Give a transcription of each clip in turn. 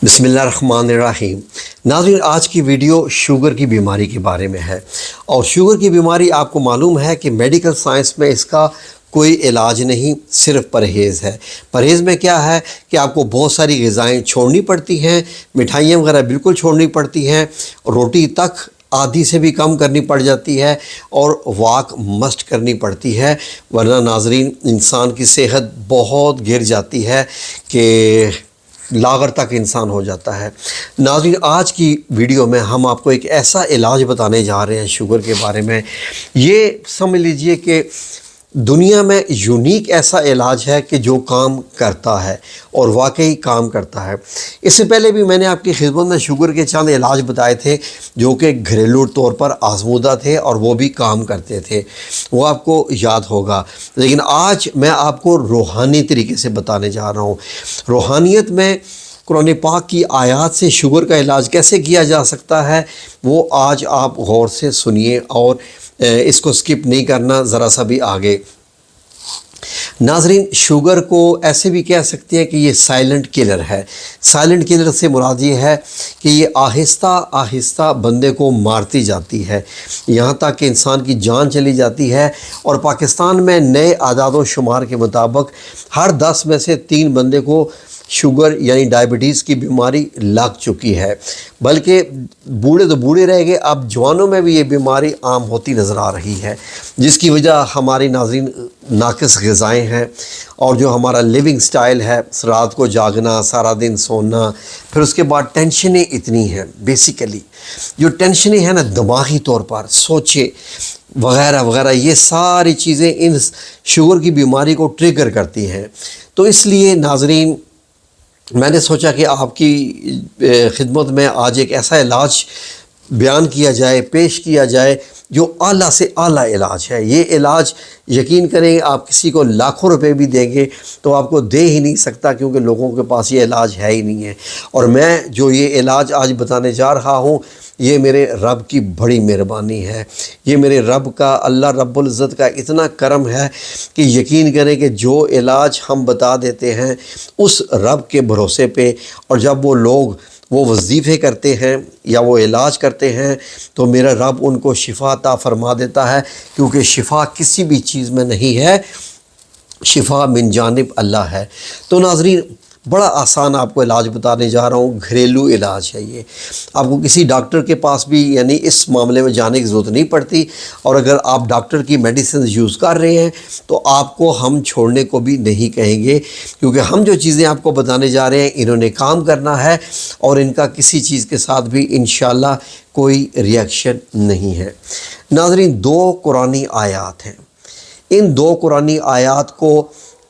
بسم اللہ الرحمن الرحیم۔ ناظرین، آج کی ویڈیو شوگر کی بیماری کے بارے میں ہے، اور شوگر کی بیماری آپ کو معلوم ہے کہ میڈیکل سائنس میں اس کا کوئی علاج نہیں، صرف پرہیز ہے۔ پرہیز میں کیا ہے کہ آپ کو بہت ساری غذائیں چھوڑنی پڑتی ہیں، مٹھائیاں وغیرہ بالکل چھوڑنی پڑتی ہیں، روٹی تک آدھی سے بھی کم کرنی پڑ جاتی ہے، اور واک مسٹ کرنی پڑتی ہے، ورنہ ناظرین انسان کی صحت بہت گر جاتی ہے کہ لاغر تک انسان ہو جاتا ہے۔ ناظرین، آج کی ویڈیو میں ہم آپ کو ایک ایسا علاج بتانے جا رہے ہیں شوگر کے بارے میں۔ یہ سمجھ لیجئے کہ دنیا میں یونیک ایسا علاج ہے کہ جو کام کرتا ہے، اور واقعی کام کرتا ہے۔ اس سے پہلے بھی میں نے آپ کی خدمت میں شوگر کے چند علاج بتائے تھے جو کہ گھریلو طور پر آزمودہ تھے، اور وہ بھی کام کرتے تھے، وہ آپ کو یاد ہوگا۔ لیکن آج میں آپ کو روحانی طریقے سے بتانے جا رہا ہوں۔ روحانیت میں قرآن پاک کی آیات سے شوگر کا علاج کیسے کیا جا سکتا ہے، وہ آج آپ غور سے سنیے، اور اس کو سکپ نہیں کرنا ذرا سا بھی آگے۔ ناظرین، شوگر کو ایسے بھی کہہ سکتے ہیں کہ یہ سائلنٹ کلر ہے۔ سائلنٹ کلر سے مراد یہ ہے کہ یہ آہستہ آہستہ بندے کو مارتی جاتی ہے، یہاں تک کہ انسان کی جان چلی جاتی ہے۔ اور پاکستان میں نئے اعداد و شمار کے مطابق ہر 10 میں سے 3 بندے کو شوگر یعنی ڈائبٹیز کی بیماری لگ چکی ہے، بلکہ بوڑھے تو بوڑھے رہ گئے، اب جوانوں میں بھی یہ بیماری عام ہوتی نظر آ رہی ہے، جس کی وجہ ہماری ناظرین ناقص غذائیں ہیں، اور جو ہمارا لیونگ سٹائل ہے، رات کو جاگنا، سارا دن سونا، پھر اس کے بعد ٹینشنیں اتنی ہیں۔ بیسیکلی جو ٹینشنیں ہیں نا، دماغی طور پر سوچے وغیرہ وغیرہ، یہ ساری چیزیں ان شوگر کی بیماری کو ٹریگر کرتی ہیں۔ تو اس لیے ناظرین، میں نے سوچا کہ آپ کی خدمت میں آج ایک ایسا علاج بیان کیا جائے، پیش کیا جائے، جو اعلیٰ سے اعلیٰ علاج ہے۔ یہ علاج یقین کریں، آپ کسی کو لاکھوں روپے بھی دیں گے تو آپ کو دے ہی نہیں سکتا، کیونکہ لوگوں کے پاس یہ علاج ہے ہی نہیں ہے۔ اور میں جو یہ علاج آج بتانے جا رہا ہوں، یہ میرے رب کی بڑی مہربانی ہے، یہ میرے رب کا، اللہ رب العزت کا اتنا کرم ہے کہ یقین کریں کہ جو علاج ہم بتا دیتے ہیں اس رب کے بھروسے پہ، اور جب وہ لوگ وہ وظیفے کرتے ہیں یا وہ علاج کرتے ہیں تو میرا رب ان کو شفا عطا فرما دیتا ہے، کیونکہ شفا کسی بھی چیز میں نہیں ہے، شفا من جانب اللہ ہے۔ تو ناظرین، بڑا آسان آپ کو علاج بتانے جا رہا ہوں، گھریلو علاج ہے یہ۔ آپ کو کسی ڈاکٹر کے پاس بھی یعنی اس معاملے میں جانے کی ضرورت نہیں پڑتی، اور اگر آپ ڈاکٹر کی میڈیسن یوز کر رہے ہیں تو آپ کو ہم چھوڑنے کو بھی نہیں کہیں گے، کیونکہ ہم جو چیزیں آپ کو بتانے جا رہے ہیں انہوں نے کام کرنا ہے، اور ان کا کسی چیز کے ساتھ بھی انشاءاللہ کوئی ریئیکشن نہیں ہے۔ ناظرین، 2 قرآنی آیات ہیں، ان 2 قرآنی آیات کو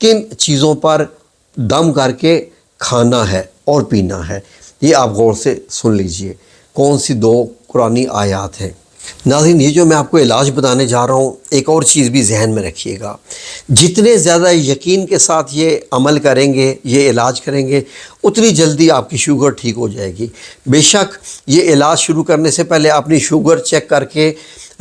کن چیزوں پر دم کر کے کھانا ہے اور پینا ہے، یہ آپ غور سے سن لیجئے۔ کون سی 2 قرآنی آیات ہیں؟ ناظرین، یہ جو میں آپ کو علاج بتانے جا رہا ہوں، ایک اور چیز بھی ذہن میں رکھیے گا، جتنے زیادہ یقین کے ساتھ یہ عمل کریں گے، یہ علاج کریں گے، اتنی جلدی آپ کی شوگر ٹھیک ہو جائے گی۔ بے شک یہ علاج شروع کرنے سے پہلے اپنی شوگر چیک کر کے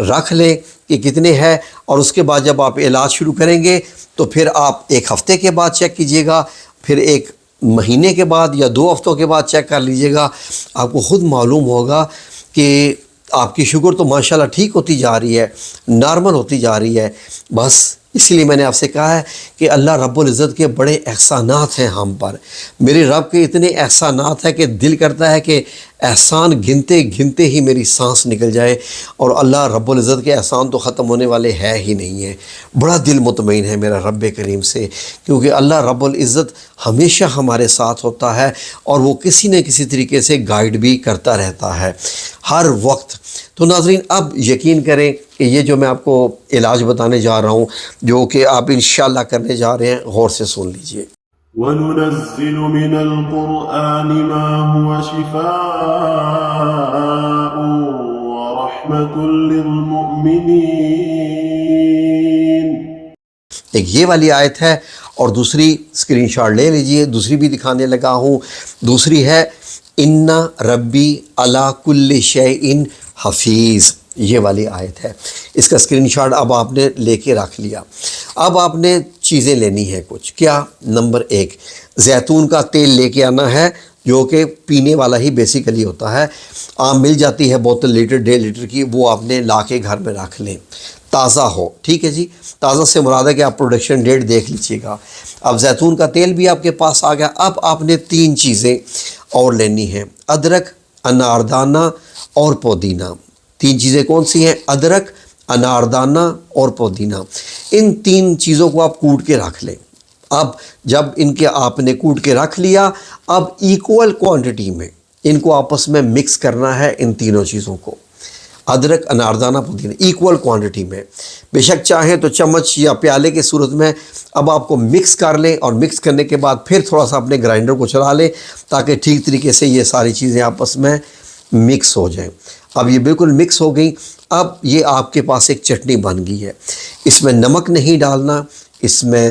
رکھ لیں کہ کتنے ہے، اور اس کے بعد جب آپ علاج شروع کریں گے تو پھر آپ 1 ہفتے کے بعد چیک کیجئے گا، پھر 1 مہینے کے بعد یا 2 ہفتوں کے بعد چیک کر لیجئے گا۔ آپ کو خود معلوم ہوگا کہ آپ کی شوگر تو ماشاءاللہ ٹھیک ہوتی جا رہی ہے، نارمل ہوتی جا رہی ہے۔ بس اسی لیے میں نے آپ سے کہا ہے کہ اللہ رب العزت کے بڑے احسانات ہیں ہم پر، میرے رب کے اتنے احسانات ہیں کہ دل کرتا ہے کہ احسان گنتے گنتے ہی میری سانس نکل جائے، اور اللہ رب العزت کے احسان تو ختم ہونے والے ہے ہی نہیں ہیں۔ بڑا دل مطمئن ہے میرا رب کریم سے، کیونکہ اللہ رب العزت ہمیشہ ہمارے ساتھ ہوتا ہے، اور وہ کسی نہ کسی طریقے سے گائیڈ بھی کرتا رہتا ہے ہر وقت۔ تو ناظرین، اب یقین کریں کہ یہ جو میں آپ کو علاج بتانے جا رہا ہوں، جو کہ آپ انشاءاللہ کرنے جا رہے ہیں، غور سے سن لیجئے۔ وَنُنَزِّلُ مِنَ الْقُرْآنِ مَا هُوَ شِفَاءٌ وَرَحْمَةٌ لِّلْمُؤْمِنِينَ۔ ایک یہ والی آیت ہے، اور دوسری اسکرین شاٹ لے لیجئے، دوسری بھی دکھانے لگا ہوں۔ دوسری ہے اِنَّ رَبِّی عَلَىٰ كُلِّ شَيْءٍ حفیظ، یہ والی آیت ہے۔ اس کا اسکرین شاٹ اب آپ نے لے کے رکھ لیا۔ اب آپ نے چیزیں لینی ہیں کچھ، کیا؟ نمبر 1، زیتون کا تیل لے کے آنا ہے جو کہ پینے والا ہی بیسیکلی ہوتا ہے. عام مل جاتی ہے بوتل لیٹر 1.5 لیٹر کی، وہ آپ نے لا کے گھر میں رکھ لیں، تازہ ہو. ٹھیک ہے جی. تازہ سے مراد ہے کہ آپ پروڈکشن ڈیٹ دیکھ لیجیے گا. اب زیتون کا تیل بھی آپ کے پاس آ گیا. اب آپ نے 3 چیزیں اور لینی ہیں، ادرک، اناردانہ اور پودینہ. 3 چیزیں کون سی ہیں؟ ادرک، اناردانہ اور پودینہ. ان 3 چیزوں کو آپ کوٹ کے رکھ لیں. اب جب ان کے آپ نے کوٹ کے رکھ لیا، اب ایکول کوانٹٹی میں ان کو آپس میں مکس کرنا ہے. ان تینوں چیزوں کو، ادرک، اناردانہ، پودینہ، ایکول کوانٹٹی میں. بے شک چاہیں تو چمچ یا پیالے کے صورت میں اب آپ کو مکس کر لیں، اور مکس کرنے کے بعد پھر تھوڑا سا اپنے گرائنڈر کو چلا لیں تاکہ ٹھیک طریقے سے یہ ساری چیزیں آپس میں مکس ہو جائیں. اب یہ بالکل مکس ہو گئی. اب یہ آپ کے پاس ایک چٹنی بن گئی ہے. اس میں نمک نہیں ڈالنا، اس میں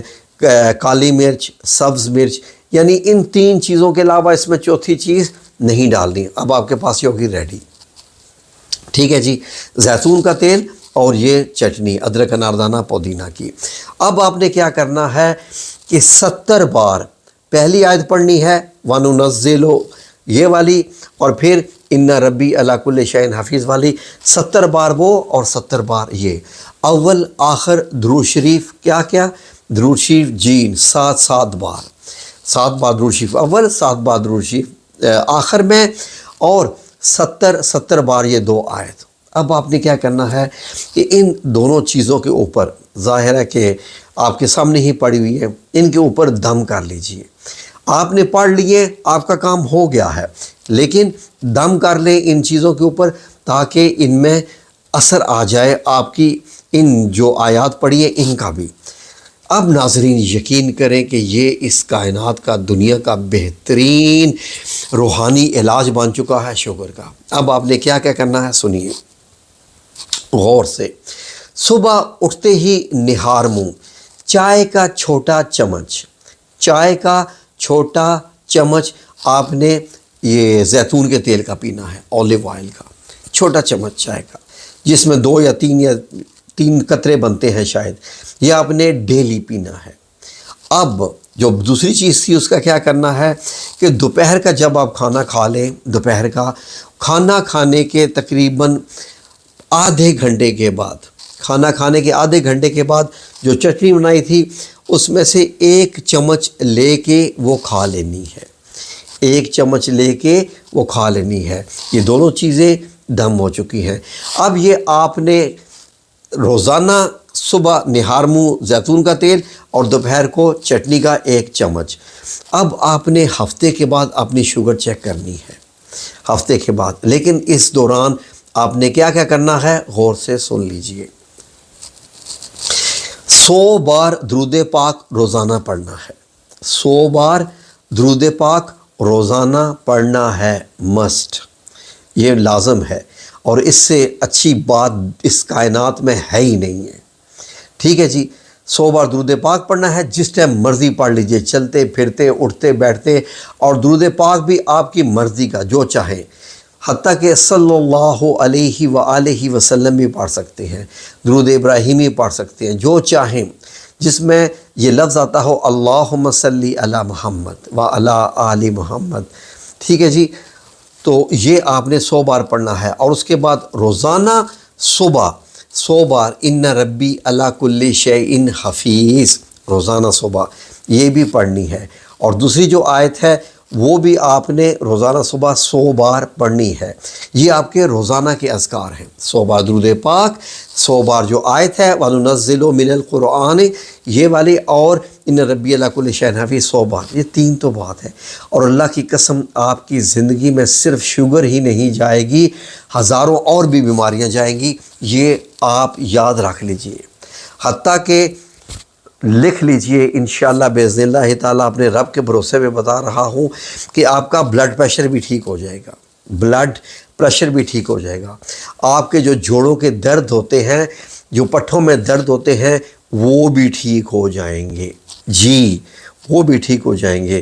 کالی مرچ، سبز مرچ، یعنی ان 3 چیزوں کے علاوہ اس میں چوتھی چیز نہیں ڈالنی. اب آپ کے پاس یہ ہوگی ریڈی. ٹھیک ہے جی. زیتون کا تیل اور یہ چٹنی ادرک، اناردانہ، پودینہ کی. اب آپ نے کیا کرنا ہے کہ 70 بار پہلی آیت پڑھنی ہے، وَنُنَزِّلُ یہ والی، اور پھر اِنَّ رَبِّي عَلَىٰ كُلِّ شَيْءٍ حَفِيظٌ والی. 70 بار وہ اور 70 بار یہ. اول آخر درود شریف کیا درود شریف جین 7 بار. 7 بار درود شریف اول، 7 بار درود شریف آخر میں، اور 70 بار یہ 2 آیت. اب آپ نے کیا کرنا ہے کہ ان دونوں چیزوں کے اوپر، ظاہر ہے کہ آپ کے سامنے ہی پڑی ہوئی ہے، ان کے اوپر دم کر لیجئے. آپ نے پڑھ لیے، آپ کا کام ہو گیا ہے، لیکن دم کر لیں ان چیزوں کے اوپر تاکہ ان میں اثر آ جائے آپ کی ان جو آیات پڑھی ہیں ان کا بھی. اب ناظرین یقین کریں کہ یہ اس کائنات کا، دنیا کا بہترین روحانی علاج بن چکا ہے شوگر کا. اب آپ نے کیا کرنا ہے سنیے غور سے. صبح اٹھتے ہی نہار منہ چائے کا چھوٹا چمچ، چائے کا چھوٹا چمچ آپ نے یہ زیتون کے تیل کا پینا ہے، اولیو آئل کا چھوٹا چمچ چائے کا، جس میں 2 یا 3 قطرے بنتے ہیں شاید. یہ آپ نے ڈیلی پینا ہے. اب جو دوسری چیز تھی اس کا کیا کرنا ہے کہ دوپہر کا جب آپ کھانا کھا لیں، دوپہر کا کھانا کھانے کے تقریباً آدھے گھنٹے کے بعد، کھانا کھانے کے آدھے گھنٹے کے بعد جو چٹنی بنائی تھی اس میں سے 1 چمچ لے کے وہ کھا لینی ہے. 1 چمچ لے کے وہ کھا لینی ہے. یہ دونوں چیزیں دم ہو چکی ہیں. اب یہ آپ نے روزانہ صبح نہار منہ زیتون کا تیل اور دوپہر کو چٹنی کا 1 چمچ. اب آپ نے ہفتے کے بعد اپنی شوگر چیک کرنی ہے، ہفتے کے بعد. لیکن اس دوران آپ نے کیا کرنا ہے غور سے سن لیجئے. 100 بار درود پاک روزانہ پڑھنا ہے. 100 بار درود پاک روزانہ پڑھنا ہے، مسٹ، یہ لازم ہے. اور اس سے اچھی بات اس کائنات میں ہے ہی نہیں ہے. ٹھیک ہے جی. 100 بار درود پاک پڑھنا ہے، جس ٹائم مرضی پڑھ لیجئے، چلتے پھرتے، اٹھتے بیٹھتے. اور درود پاک بھی آپ کی مرضی کا جو چاہیں، حتیٰ کہ صلی اللہ علیہ وآلہ وسلم بھی پڑھ سکتے ہیں، درود ابراہیمی پڑھ سکتے ہیں، جو چاہیں، جس میں یہ لفظ آتا ہو اللہم صلی علی محمد وعلی آل محمد. ٹھیک ہے جی. تو یہ آپ نے 100 بار پڑھنا ہے. اور اس کے بعد روزانہ صبح 100 بار ان ربی علی کل شیء حفیظ، روزانہ صبح یہ بھی پڑھنی ہے. اور دوسری جو آیت ہے وہ بھی آپ نے روزانہ صبح 100 بار پڑھنی ہے. یہ آپ کے روزانہ کے اذکار ہیں. 100 بار درود پاک، 100 بار جو آیت ہے وَنُنَزِّلُ مِنَ الْقُرْآنِ یہ والی، اور ان ربی علی کل شیء حفیظ 100 بار. یہ 3 تو بات ہے. اور اللہ کی قسم آپ کی زندگی میں صرف شوگر ہی نہیں جائے گی، ہزاروں اور بھی بیماریاں جائیں گی. یہ آپ یاد رکھ لیجئے. حتیٰ کہ لکھ لیجئے انشاءاللہ باذن اللہ تعالیٰ. اپنے رب کے بھروسے پہ بتا رہا ہوں کہ آپ کا بلڈ پریشر بھی ٹھیک ہو جائے گا، بلڈ پریشر بھی ٹھیک ہو جائے گا. آپ کے جو جوڑوں کے درد ہوتے ہیں، جو پٹھوں میں درد ہوتے ہیں، وہ بھی ٹھیک ہو جائیں گے. جی وہ بھی ٹھیک ہو جائیں گے.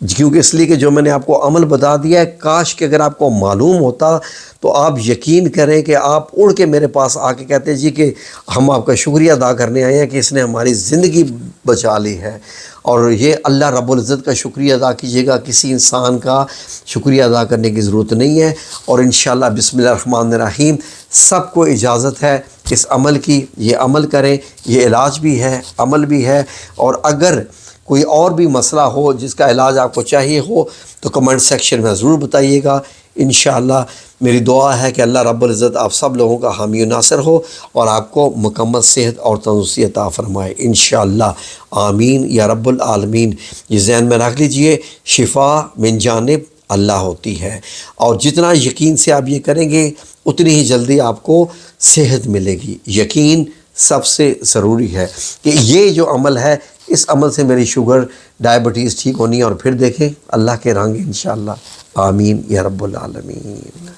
کیونکہ اس لیے کہ جو میں نے آپ کو عمل بتا دیا ہے، کاش کہ اگر آپ کو معلوم ہوتا تو آپ یقین کریں کہ آپ اڑ کے میرے پاس آ کے کہتے جی کہ ہم آپ کا شکریہ ادا کرنے آئے ہیں کہ اس نے ہماری زندگی بچا لی ہے۔ اور یہ اللہ رب العزت کا شکریہ ادا کیجیے گا، کسی انسان کا شکریہ ادا کرنے کی ضرورت نہیں ہے۔ اور انشاءاللہ بسم اللہ الرحمن الرحیم سب کو اجازت ہے اس عمل کی، یہ عمل کریں، یہ علاج بھی ہے، عمل بھی ہے۔ اور اگر کوئی اور بھی مسئلہ ہو جس کا علاج آپ کو چاہیے ہو تو کمنٹ سیکشن میں ضرور بتائیے گا۔ انشاءاللہ میری دعا ہے کہ اللہ رب العزت آپ سب لوگوں کا حامی و ناصر ہو اور آپ کو مکمل صحت اور تندرستی عطا فرمائے انشاءاللہ، آمین یا رب العالمین۔ یہ ذہن میں رکھ لیجئے، شفا من جانب اللہ ہوتی ہے، اور جتنا یقین سے آپ یہ کریں گے اتنی ہی جلدی آپ کو صحت ملے گی۔ یقین سب سے ضروری ہے کہ یہ جو عمل ہے، اس عمل سے میری شوگر ڈائبٹیز ٹھیک ہونی ہے، اور پھر دیکھیں اللہ کے رنگ انشاءاللہ، آمین یا رب العالمین۔